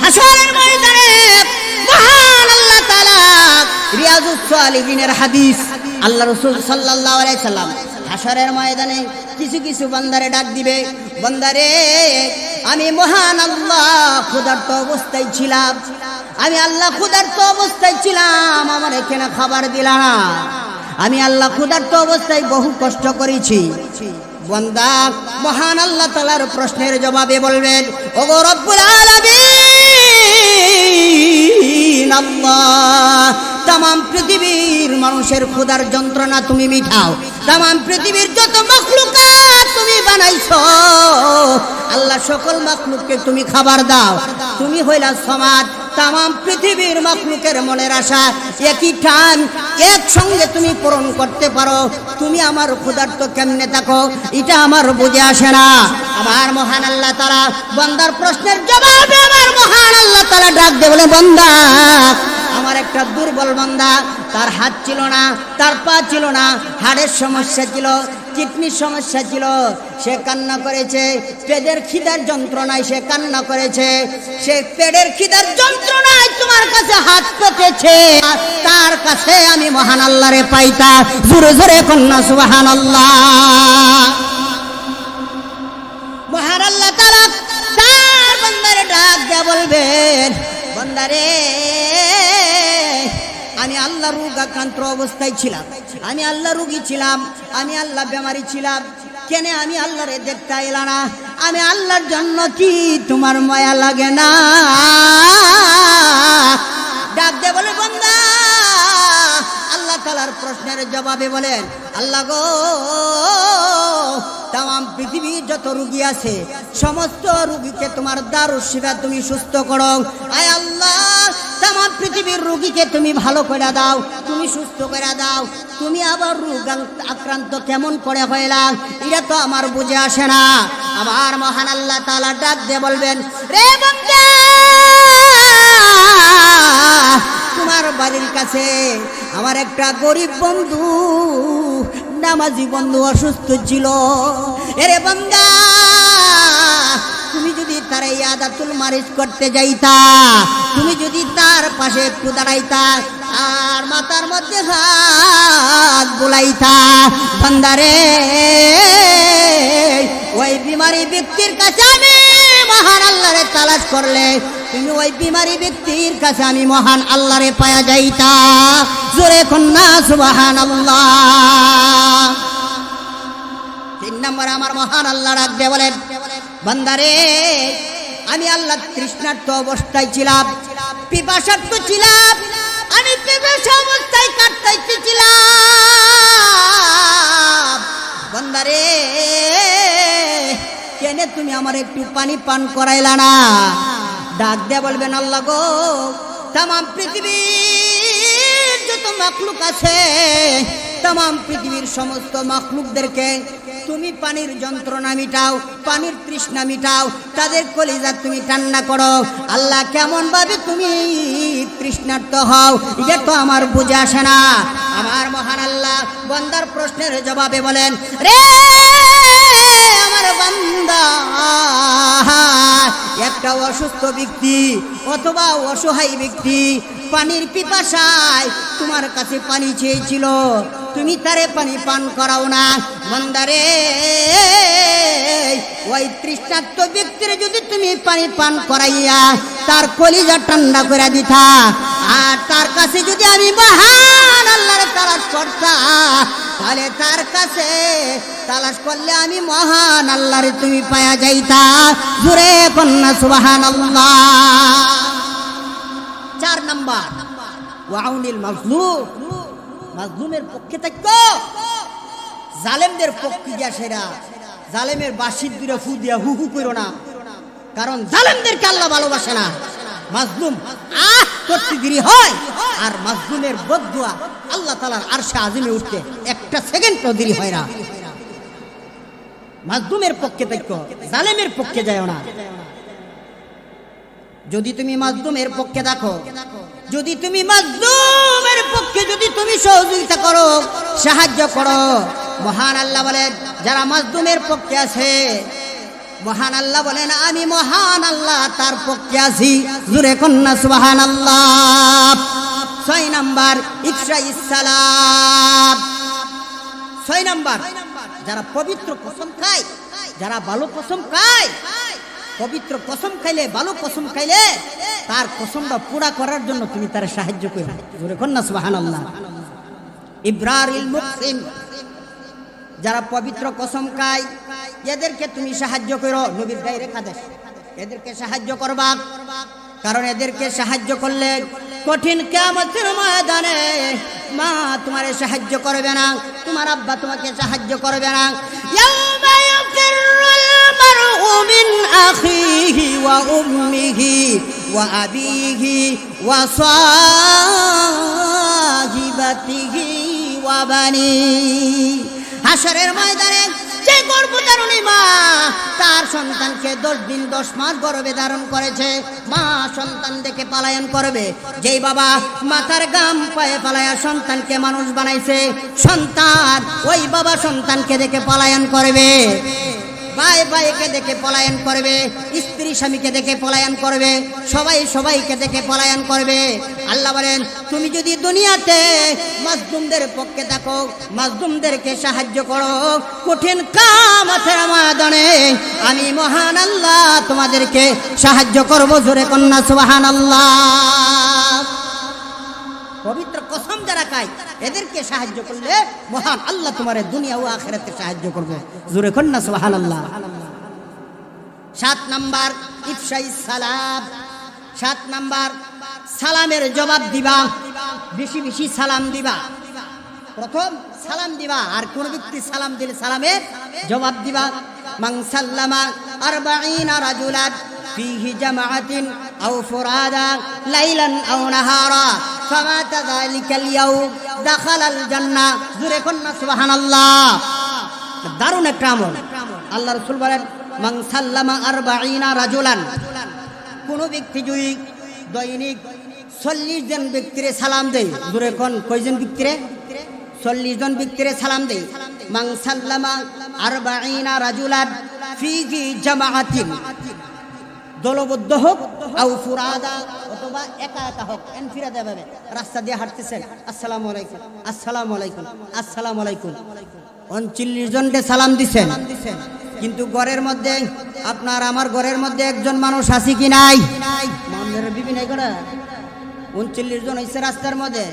Speaker 1: হাসরের ময়দানে মহান আল্লাহ তাআলা, রিয়াজুস সালিহিনের হাদিস, আল্লাহ রাসূল সাল্লাল্লাহু আলাইহি সাল্লাম হাসরের ময়দানে কিছু কিছু বান্দারে ডাক দিবে, বান্দারে আমি মহান আল্লাহ ক্ষুধার্ত অবস্থায় ছিলাম, আমি আল্লাহ ক্ষুধার্ত অবস্থায় ছিলাম, আমার এখানে খাবার দিলা না, আমি আল্লাহ ক্ষুধার্ত অবস্থায় বহু কষ্ট করেছি। বান্দা মহান আল্লাহ তাআলার প্রশ্নের জবাবে বলবেন, ওগো রব্বুল আলামিন আল্লাহ, তামাম পৃথিবীর মানুষের ক্ষুধার যন্ত্রণা তুমি মিটাও, তামাম পৃথিবীর যত মাখলুকাত তুমি বানাইছো আল্লাহ, সকল মাখলুককে তুমি খাবার দাও, তুমি হইলা সমাদ, তামাম পৃথিবীর মাখলুকের মনের আশা একই টান একসঙ্গে তুমি পূরণ করতে পারো, তুমি আমার ক্ষুধার্ত কেমনে থাকো এটা আমার বুঝে আসে না। আমার মহান আল্লাহ তাআলা বান্দার প্রশ্নের জবাবে আমার মহান আল্লাহ তাআলা ডাক দিয়ে বলে, বান্দা আমার একটা দুর্বল বান্দা, তার হাত ছিল না, তার পা ছিল না, হাড়ের সমস্যা ছিল, কিডনির সমস্যা ছিল, সে কান্না করেছে, পেটের খিদার যন্ত্রণায় সে কান্না করেছে, সে পেটের খিদার যন্ত্রণায় তোমার কাছে হাত পেতেছে, তার কাছে আমি মহান আল্লাহরে পাইতা। জোরে জোরে কন্যা সুবহানাল্লাহ। মহান আল্লাহ তাআলা তার বান্দারে ডাক দিয়ে বলবেন, বান্দারে আমি আল্লাহ রোগাক্রান্ত অবস্থায় ছিলাম, আমি আল্লাহ রোগী ছিলাম, আমি আল্লাহ বেমারি ছিলাম, কেন আমি আল্লাহরে দেখতে এলাম না, আমি আল্লাহর জন্য কি তোমার মায়া লাগে না? ডাক দে বলে, বান্দা আল্লাহ তাআলার প্রশ্নের জবাবে বলেন, আল্লাহ গো তামাম পৃথিবীর যত রোগী আছে সমস্ত রোগীকে তোমার দারুস শিফা তুমি সুস্থ করো, আয় আল্লাহ তামাম পৃথিবীর রোগীকে তুমি ভালো করে দাও, তুমি সুস্থ করে দাও, তুমি আবার রোগ আক্রান্ত কেমন করে হইলাম এটা তো আমার বুঝে আসে না। আমার মহান আল্লাহ তাআলা ডাক দিয়ে বলবেন, রে বান্দা তোমার বাড়ির কাছে আমার একটা গরিব বন্ধু, নামাজি বন্ধু অসুস্থ ছিল, এরে বান্দা তুমি যদি তার ইয়াদাতুল মারিজ করতে যাইতা, তুমি যদি তার পাশে একটু দাঁড়াইতা আর মাথার মধ্যে হাত বুলাইতা, বান্দারে ওই বিমারি ব্যক্তির কাছে আমি মহান আল্লাহরে তালাশ করলে তুমি ওই বিমারি ব্যক্তির কাছে আমি মহান আল্লাহরে পায়া যাইতা। জোরে কন্যা সুবহানাল্লাহ। 3 নম্বর আমার মহান আল্লাহ ডাক দিয়ে বলেন, বান্দারে আমি আল্লাহ তৃষ্ণার্ত অবস্থায় ছিলাম, পিপাসার্ত ছিলাম, আমি পিপাসা অবস্থায় কাটাইতেছিলাম, বান্দারে কেন তুমি আমার একটু পানি পান করাইলা না? ডাক দিয়ে বলবেন, আল্লাহ গো তামাম পৃথিবীর যত মাখলুক আছে তামাম পৃথিবীর সমস্ত মাখলুকদেরকে তুমি পানির যন্ত্রণা মিটাও, পানির তৃষ্ণা মিটাও, তাদের কলিজা তুমি ঠান্ডা করো, আল্লাহ কেমন ভাবে তুমি তৃষ্ণার্ত হও এটা তো আমার বুঝে আসে না। আমার মহান আল্লাহ বান্দার প্রশ্নের জবাবে বলেন, রে আমার বান্দা একটা অসুস্থ ব্যক্তি অথবা অসহায় ব্যক্তি পানির পিপাসায় তোমার কাছে পানি চেয়েছিল, তুমি তারে পানি পান করাও না, বান্দারে ওই তৃষ্ণার্ত ব্যক্তির যদি তুমি পানি পান করাইয়া তার কলিজা ঠান্ডা করে দিতা আর তার কাছে যদি আমি মহান আল্লাহর তালাশ করতাম, তাহলে তার কাছে তালাশ করলে আমি মহান আল্লাহরে তুমি পায়া যাইতা। জোরে কন্যা সুবহানাল্লাহ। 4 নম্বর ওয়াউনিল মাজলুম, মাজলুমের পক্ষে থাকো, জালেমদের পক্ষে গিয়া সেরা জালেমের বাঁশির দুইটা ফু দিয়া হু হু করো না, কারণ জালেমদেরকে আল্লাহ ভালোবাসে না। মাজলুম করতে দেরি হয় আর মাজলুমের বদদুয়া আল্লাহ তাআলার আরশে আজিমে উঠতে 1 সেকেন্ডও দেরি হয় না। মাজলুমের পক্ষে থাকো, জালেমের পক্ষে যাও না। যদি তুমি মাজলুমের পক্ষে থাকো, যদি তুমি মাজলুমের পক্ষে যদি তুমি সহযোগিতা করো, সাহায্য করো, মহান আল্লাহ বলেন যারা মাজলুমের পক্ষে আছে, মহান আল্লাহ বলেন আমি মহান আল্লাহ তার পক্ষে আছি। জোরে কন্যা সুবহানাল্লাহ। 6 নাম্বার ইফশাইস সালাম। 6 নাম্বার যারা পবিত্র কসম খায়, যারা ভালো কসম খায়, পবিত্র কসম খাইলে, ভালো কসম খাইলে তার কসমটা পুরা করার জন্য তুমি তার সাহায্য করো। জোরে কন্যা সুবহানাল্লাহ। ইব্রারিল মুকসিম, যারা পবিত্র কসম খায় এদেরকে তুমি সাহায্য করো। নবীর ডাইরেক্ট আদেশ, এদেরকে সাহায্য করবা, কারণ এদেরকে সাহায্য করলে কঠিন কিয়ামতের ময়দানে মা তোমারে সাহায্য করবে না, তোমার আব্বা তোমাকে সাহায্য করবে না। ইয়াউমা ইয়াফিরুল মারউ মিন আখিহি ওয়া উম্মিহি ওয়া আবিহি ওয়া সাহিবাতিহি ওয়া বানিহি। হাশরের ময়দানে যে গর্ভধারিণী মা তার সন্তানকে 10 দিন 10 মাস গর্ভে ধারণ করেছে, মা সন্তান দেখে পলায়ন করবে। যেই বাবা মাথার গাম পায়ে পালায়া সন্তানকে মানুষ বানাইছে, সন্তান ওই বাবা সন্তানকে দেখে পলায়ন করবে, ভাই ভাইকে দেখে পলায়ন করবে, স্ত্রী স্বামীকে দেখে পলায়ন করবে, সবাই সবাইকে দেখে পলায়ন করবে। আল্লাহ বলেন তুমি যদি দুনিয়াতে মাজলুমদের পক্ষে থাকো, মাজলুমদেরকে সাহায্য করো, কঠিন কিয়ামতের ময়দানে আমি মহান আল্লাহ তোমাদেরকে সাহায্য করব। জোরে কন্যা সুবহানাল্লাহ। পবিত্র কসম যারা খায় এদেরকে সাহায্য করলে মহান আল্লাহ তোমার দুনিয়া ও আখিরাতে সাহায্য করবে। জোরে কন্যা সুবহানাল্লাহ। 7 নাম্বার ইফশাইস সালাম। 7 নাম্বার সালামের জবাব দিবা, বেশি বেশি সালাম দিবা। প্রথম সালাম দিবা, আর কোন ব্যক্তি সালাম দিলে সালামের জবাব দিবা। মান সাল্লামা 40 রাজুলান ফিহি জামাআতিন আও ফুরাদা লাইলান আও নাহারা ফামাত যালিকাল ইয়াউম দাখালাল জান্নাহ। জোরে কন্যা সুবহানাল্লাহ। দারুণ একটা আমল। আল্লাহ রাসূল বলেন মান সাল্লামা 40 রাজুলান, কোন ব্যক্তি যদি দৈনিক 40 জন ব্যক্তিরে সালাম দেয়। জোরে কোন কয়জন ব্যক্তিরে? 40 জন ব্যক্তিরে সালাম দেয়। মান সাল্লামা 40 রাজুলান ফিহি জামাআতিন, দলবদ্ধ হোক, আও ফুরাদা অথবা একা একা হোক, এনফিরাদা ভাবে রাস্তা দিয়ে হাঁটতেছেন, আসসালামু আলাইকুম আসসালামু আলাইকুম আসসালামু আলাইকুম, 39 জনকে সালাম দিছেন। কিন্তু ঘরের মধ্যে আপনার আমার ঘরের মধ্যে একজন মানুষ আছে কি নাই? মামলার বিবি নাই করে 39 জন হইছে রাস্তার মধ্যে।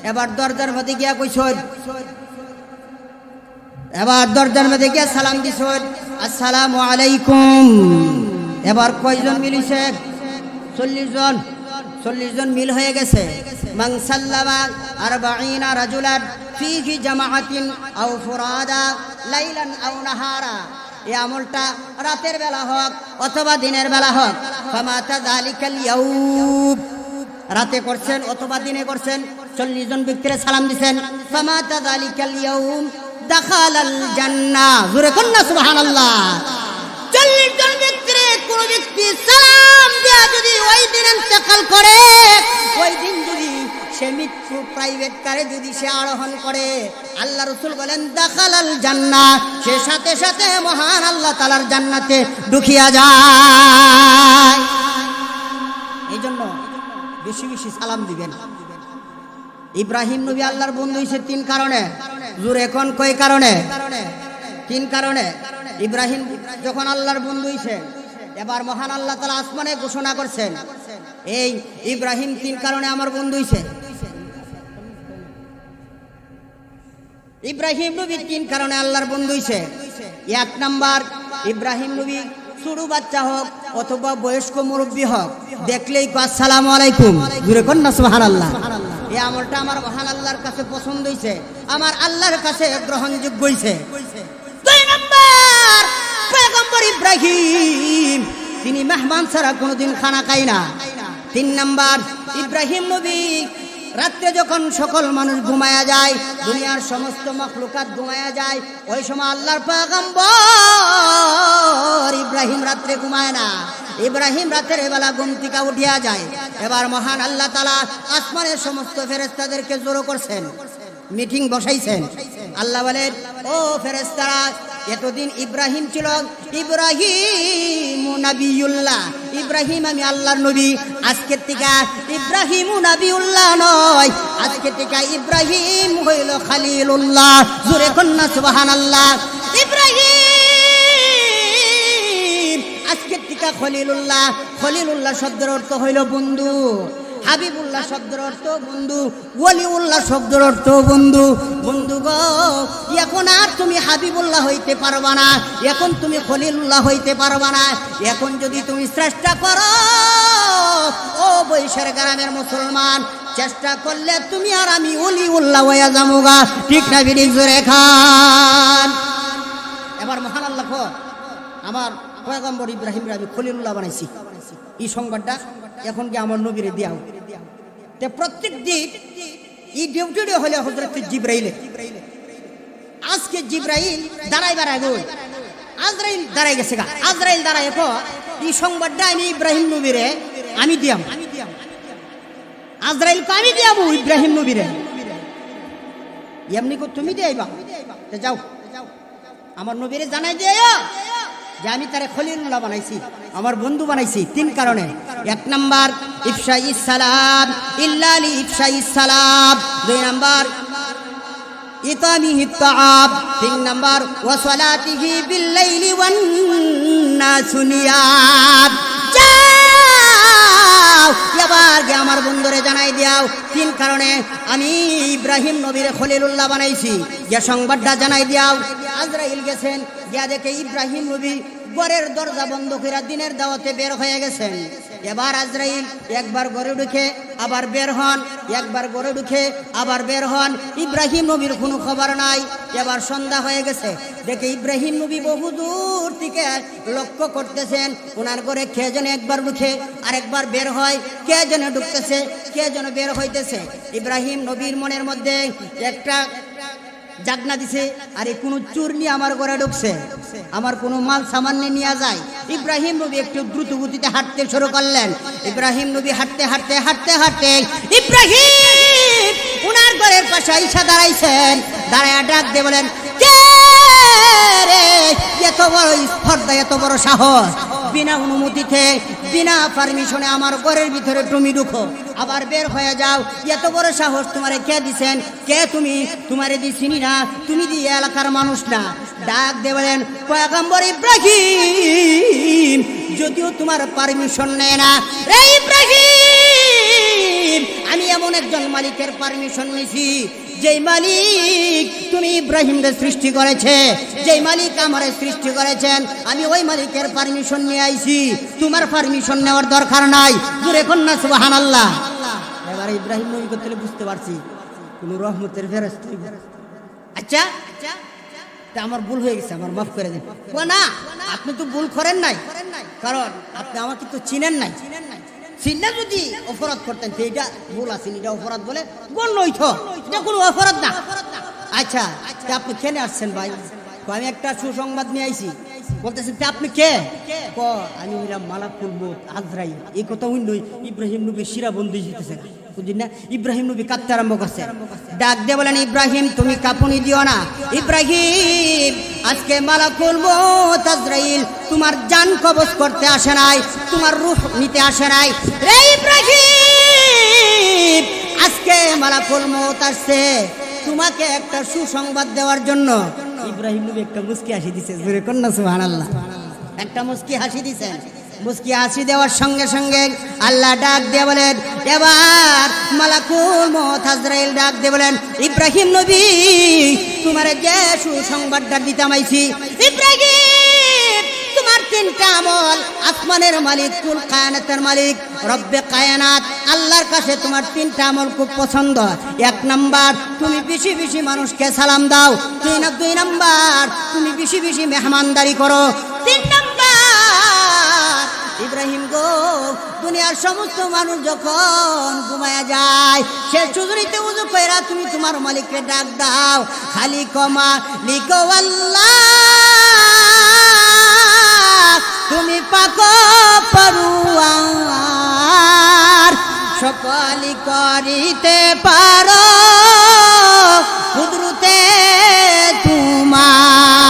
Speaker 1: এবার দরজার মধ্যে গিয়া কইছেন, এবার দরজার মধ্যে গিয়া সালাম দিছেন, আসসালামু আলাইকুম। এবার কয়জন মিলিছে? 40 জন। 40 জন মিল হয়ে গেছে। মান সাল্লামা 40 রাজুলান ফিহি জামাআতিন আও ফুরাদা লাইলান আও নাহারা, এই আমলটা রাতের বেলা হোক অথবা দিনের বেলা হোক, ফামাতা যালিকাল ইয়াউম, রাতে করছেন অথবা দিনে করছেন, 40 জন ব্যক্তিরে সালাম দিছেন, ফামাতা যালিকাল ইয়াউম দাখালাল জান্নাহ। জোরে কন্যা সুবহানাল্লাহ। 40 জন ব্যক্তিরে কোন ব্যক্তি সালাম দেয়া যদি ওই দিন ইন্তেকাল করে, ওই দিন যদি সে মৃত্যু প্রাইভেট কারে যদি সে আরোহণ করে, আল্লাহ রাসূল বলেন দাখালাল জান্নাহ, সে সাথে সাথে মহান আল্লাহ তাআলার জান্নাতে ঢুকিয়া যায়। এই জন্য বেশি বেশি সালাম দিবেন। ইব্রাহিম নবী আল্লাহর বন্ধু হইছে 3 কারণে। জোরে কোন কয় কারণে? 3 কারণে। ইব্রাহিম যখন আল্লাহর বন্ধু হইছে, এবার মহান আল্লাহ তাআলা আসমানে ঘোষণা করছেন এই ইব্রাহিম 3 কারণে আমার বন্ধু হইছে। ইব্রাহিম নবী 3 কারণে আল্লাহর বন্ধু হইছে। 1 নাম্বার, ইব্রাহিম নবী ছোট বাচ্চা হোক অথবা বয়স্ক মুরব্বী হোক, দেখলেই আসসালামু আলাইকুম। জোরে কোন না সুবহানাল্লাহ। এই আমলটা আমার মহান আল্লাহর কাছে পছন্দ হইছে, আমার আল্লাহর কাছে গ্রহণযোগ্য হইছে। 2 নাম্বার, পয়গম্বর ইব্রাহিম তিনি মেহমান ছাড়া কোনোদিন খানা খায় না। 3 নাম্বার, ইব্রাহিম নবী রাত্রে যখন সকল মানুষ ঘুমায়া যায়, দুনিয়ার সমস্ত মাখলুকাত ঘুমায়া যায়, ওই সময় আল্লাহর পয়গম্বর ইব্রাহিম রাত্রে ঘুমায় না। ইব্রাহিম রাতের বেলা ঘুম থেকে উঠিয়া যায়। এবার মহান আল্লাহ তাআলা আসমানের সমস্ত ফেরেশতাদেরকে জড়ো করছেন, মিটিং বসাইছেন। আল্লাহ বলেন, ও ফেরেশতারা, এতদিন ইব্রাহিম ছিল ইব্রাহিম নবিউল্লাহ, ইব্রাহিম আমি আল্লাহর নবী। আজকের থেকে ইব্রাহিম নবিউল্লাহ নয়, আজকের থেকে ইব্রাহিম হইল খলিলুল্লাহ। জোরে কন্যা সুবহানাল্লাহ। ইব্রাহিম আজকের থেকে খলিলুল্লাহ। খলিলুল্লাহ শব্দের অর্থ হইল বন্ধু, হাবিবুল্লাহ শব্দের অর্থ বন্ধু, ওয়ালিউল্লাহ শব্দের অর্থ বন্ধু। বন্ধু গো, এখন আর তুমি হাবিবুল্লাহ হইতে পারবা না, এখন তুমি খলিলুল্লাহ হইতে পারবা না। এখন যদি তুমি চেষ্টা করো, ও বৈশার গ্রামের মুসলমান, চেষ্টা করলে তুমি আর আমি ওলিউল্লাহ হইয়া যামুগা। ঠিক না বিদিক জোরে খান। এবার মহান আল্লাহ আমার পয়গম্বর ইব্রাহিম আমি খলিলুল্লাহ বানাইছি, এই সংবাদটা এখন কি আমার নবীরে দিয়াও। তে প্রত্যেক দিন এই ডিউটিটা হলে হযরত জিবরাইল। আজকে জিবরাইল দাঁড়াইবার আগে আজরাইল দাঁড়াই গেছে গা। আজরাইল দাঁড়াই এই সংবাদটা আমি ইব্রাহিম নবীরে আমি দিয়াম। আজরাইলকে আমি দিয়াবো ইব্রাহিম নবীরে, এমনি কো তুমি দিয়াইবা। যাও আমার নবীরে জানাই দিও যে আমি তারে খলিলুল্লাহ বানাইছি, আমার বন্ধু বানাইছি। তিন কারণে। এক নাম্বার ইফশাইস সালাম ইল্লা লি ইফশাইস সালাম। দুই নাম্বার ইতামিহি তাআব। তিন নাম্বার ওয়া সালাতিহি বিল লাইলি ওয়ান নাসু নিয়াম। যাও এবার গে আমার বন্ধুরে জানাই দিও তিন কারণে আমি ইব্রাহিম নবীরে খলিলুল্লাহ বানাইছি। যে সংবাদটা জানাই দিও। আজরাইল গেছেন, গিয়া দেখে ইব্রাহিম নবী ঘরের দরজা বন্ধ করে দিনের দাওয়াতে বের হয়ে গেছেন। এবার আজরাইল একবার ঘরে ঢুকে আবার বের হন, একবার ঘরে ঢুকে আবার বের হন। ইব্রাহিম নবীর কোনো খবর নাই। এবার সন্ধ্যা হয়ে গেছে, দেখে ইব্রাহিম নবী বহু দূর থেকে লক্ষ্য করতেছেন ওনার ঘরে কে যেন একবার ঢুকে আর একবার বের হয়, কে যেন ঢুকতেছে কে যেন বের হইতেছে। ইব্রাহিম নবীর মনের মধ্যে একটা জাগনা দিছে, আরে কোনো চোর নিয়ে আমার ঘরে ঢুকছে, আমার কোনো মাল সামান নিয়ে যায়। ইব্রাহিম নবী একটু দ্রুত গতিতে হাঁটতে শুরু করলেন। ইব্রাহিম নবী হাঁটতে হাঁটতে হাঁটতে হাঁটতে ইব্রাহিম উনার ঘরের পাশে আইসা দাঁড়াইছেন। দাঁড়ায় ডাক দিয়ে বলেন, কে রে? এত বড় স্পর্ধা, এত বড় সাহস, বিনা অনুমতিতে বিনা পারমিশনে আমার ঘরের ভিতরে তুমি ঢুকো আবার বের হয়ে যাও। এত বড় সাহস তোমারে কে দিছেন? কে তুমি? তোমারে দি চিনি না, তুমি দি এলাকার মানুষ না। ডাক দিয়ে বলেন, পয়গম্বর ইব্রাহিম, যদিও তোমার পারমিশন নেয় না, এই ইব্রাহিম আমি এমন একজন মালিকের পারমিশন নিছি, যেই মালিক তুমি ইব্রাহিমকে সৃষ্টি করেছে, যেই মালিক আমারে সৃষ্টি করেছেন, আমি ওই মালিকের পারমিশন নিয়ে আইছি, তোমার পারমিশন নেওয়ার দরকার নাই। জোরে কন্যা সুবহানাল্লাহ। এবার ইব্রাহিম নবী করতে বুঝতে পারছি কোন রহমতের ফেরেশতা। আচ্ছা তা আমার ভুল হয়ে গেছে, আমার মাফ করে দিন। না, আপনি তো ভুল করেন নাই, কারণ আপনি আমাকে তো চিনেন নাই। চিনলে যদি অপরাধ করতেন সেইটা ভুল আছে, এটা অপরাধ বলে গণ্য হইত, এটা কোনো অপরাধ না। আচ্ছা আপনি কেন আসছেন ভাই? আমি একটা সুসংবাদ নিয়ে আইছি। বলতেছেন আপনি কে? আমি হইলাম মালাকুল মউত আজরাইল। এই কথা হইল ইব্রাহিম নবী শিরা বন্দি যেতেছে, বুঝলেন না? ইব্রাহিম নবী কাঁদতে আরম্ভ করছে। ডাক দিয়ে বলেন, ইব্রাহিম তুমি কাঁপুনি দিও না। ইব্রাহিম আজকে মালাকুল মউত আজরাইল তোমার জান কবজ করতে আসে নাই, তোমার রূহ নিতে আসে নাই। রে ইব্রাহিম, আজকে মালাকুল মউত আসছে তোমাকে একটা সুসংবাদ দেওয়ার জন্য। ইব্রাহিম নবী একটা মুস্কি হাসি দিছে, জোরে কন্যা সুবহানাল্লাহ। একটা মুস্কি হাসি দিছেন। মুস্কি হাসি দেওয়ার সঙ্গে সঙ্গে আল্লাহ ডাক দিয়ে বলেন, এবার মালাকুল মউত আজরাইল ডাক দিয়ে বলেন, ইব্রাহিম নবী তোমার যে সুসংবাদটা দিতাম আইছি, ইব্রাহিম তোমার তিনটা আমল, আসমানের মালিক, কুল কায়নাতের মালিক রব্বে কায়নাত আল্লাহর কাছে তোমার তিনটা আমল খুব পছন্দ। এক নাম্বার তুমি বেশি বেশি মানুষকে সালাম দাও। দুই নাম্বার তুমি বেশি বেশি মেহমানদারি করো। তিন নাম্বার ইব্রাহিম গো, দুনিয়ার সমস্ত মানুষ যখন ঘুমায়া যায়, সে চুজুরিতে উযু কইরা তুমি তোমার মালিককে ডাক দাও, খালিক মালিক আল্লাহ, তুমি পাক পরওয়ার, সকলই করিতে পারো কুদরতে তোমার,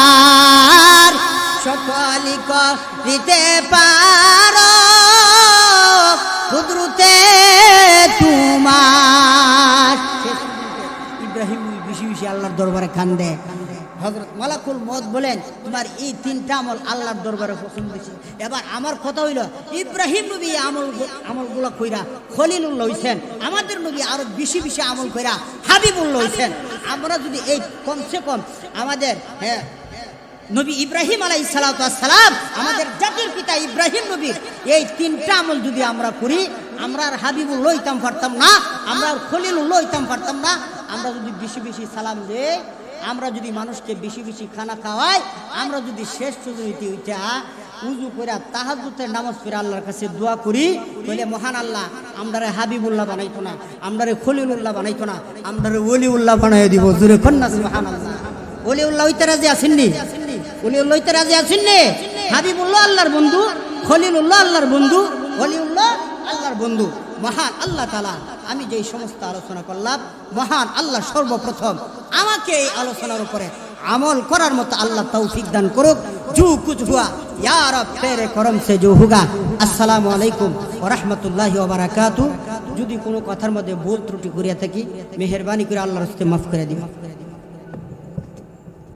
Speaker 1: সকলই করিতে পারো কুদরতে তোমার। ইব্রাহিম বেশি বেশি আল্লাহর দরবারে কান্দে। হযরত মালাকুল মউত বলেন, তোমার এই তিনটা আমল আল্লাহর দরবারে পছন্দ হয়েছে। এবার আমার কথা হইল, ইব্রাহিম নবী আমলগুলো কইরা খলিলুল্লাহ হইছেন, আমাদের নবী আরো বেশি বেশি আমল কইরা হাবিবুল্লাহ হইছেন। আমরা যদি এই কমসে কম আমাদের নবী ইব্রাহিম আলাইহিস সালাতু ওয়াস সালাম, আমাদের জাতির পিতা ইব্রাহিম নবীর এই তিনটা আমল যদি আমরা করি, আমরা আর হাবিবুল্লাহ হইতাম পারতাম না, আমরা আর খলিলুল্লাহ হইতাম পারতাম না। আমরা যদি বেশি বেশি সালাম দেই, আমরা যদি মানুষকে বেশি বেশি খানা খাওয়াই, আমরা যদি শেষ চতুর্থী উঠা উজু করে তাহাজ্জুদের নামাজ পড়ে আল্লাহর কাছে দোয়া করি, বলে মহান আল্লাহ আমরারে হাবিবুল্লাহ বানাইতো না, আমরারে খলিলুল্লাহ বানাইতো না, আমরারে ওলিউল্লাহ বানাই দিব। জোরে কন্যা সুবহানাল্লাহ। ওলিউল্লাহ হইতে রাজি আছেননি? ওলিউল্লাহ হইতে রাজি আছেননি? হাবিবুল্লাহ আল্লাহর বন্ধু, খলিলুল্লাহ আল্লাহর বন্ধু, ওলিউল্লাহ আল্লাহর বন্ধু। মহান আল্লাহ তাআলা, আমি যেই সমস্ত আলোচনা করলাম, মহান আল্লাহ সর্বপ্রথম আমাকে এই আলোচনার উপরে আমল করার মতো আল্লাহ তৌফিক দান করুক। जो कुछ हुआ या रब तेरे करम से जो होगा। আসসালামু আলাইকুম ওয়া রাহমাতুল্লাহি ওয়া বারাকাতুহু। যদি কোনো কথার মধ্যে ভুল ত্রুটি করিয়া থাকি, মেহেরবানি করে আল্লাহর হস্তে মাফ করে দিবেন।